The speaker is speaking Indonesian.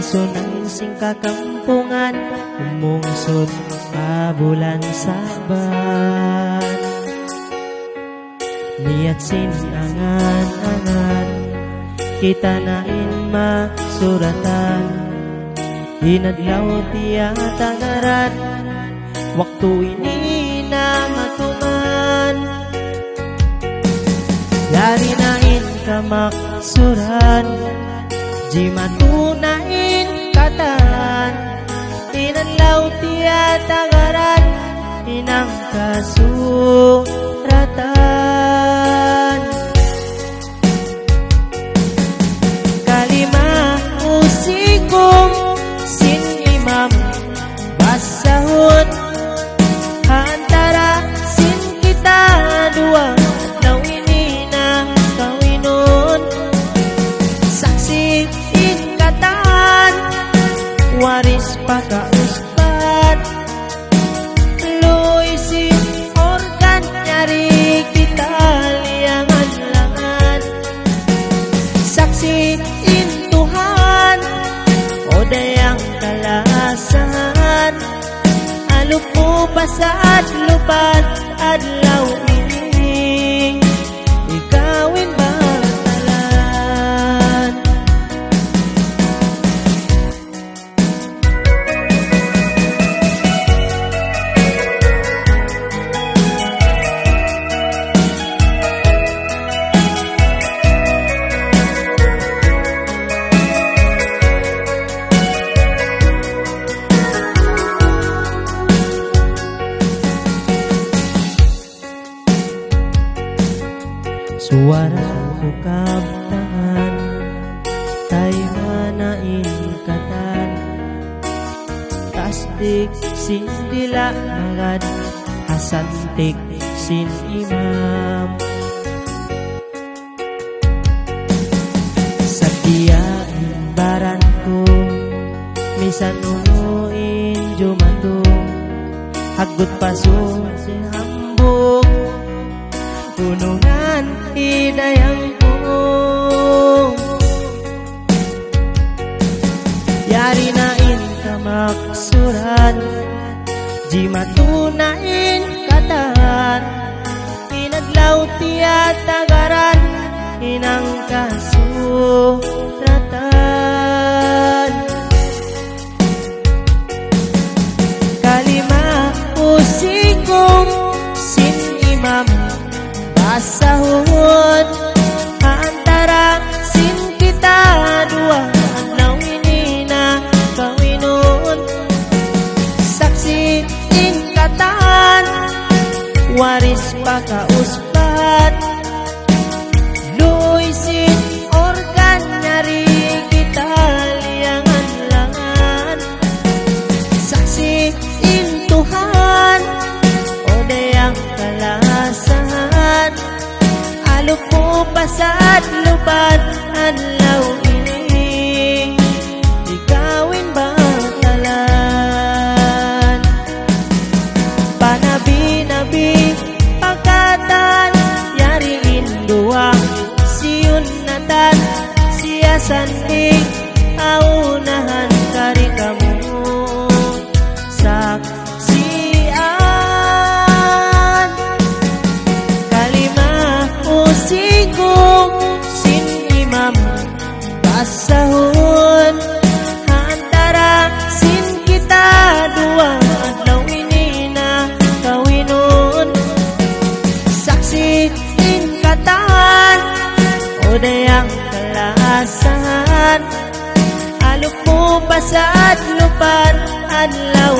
sunang sing kakampungan, umungsod pabulan sabat. Niat sin angan-angan, kita nain masuratan, hinadlaw tiya tangaran, waktu ini na matuman. Dari nain kamaksuran, jimatunain katan, hinadlaw tiya tangaran, inang kasuratan. Kalimah usikum sin imam basahun, antara sin kita dua, now ini na kawinon. Saksi ikatan, waris pakauspan, luisin organ nyari kita liangan langan. Saksi in Tuhan, oda yang kalasan, alupo pasaat lupat adlaw ini, ikawin batalan. Suara hukam tangan, tay manain katan, tasdik sin dila magad, hasantik sin imam. Satiyain baran ko, misan unuin jumanto, hagot paso si hambog, gunungan hidayang ko. Yari nain kamaksuran, jimatunain katan, inadlaw tiya tagaran, inang kasuratan. Kalimah usikum sin imam basahun, antara sin kita dua, now ini na kawinon. Saksi ingkatan, waris pakauspat, luisin organ nyari kita liangan langan. Saksi in Tuhan, oda yang kalasan, alupo pasaat lupat adlaw ini, ikawin batalan. Panabi-nabi pagkatan, yariin dua siyun natan, siya sandig aunahan kari kamu. Saksian kalimah usikum sin imam basahun, antara sin kita dua, adlaw ini na kawinon. Saksi ingkatan, oda yang kalasan, alupo pasaat lupat adlaw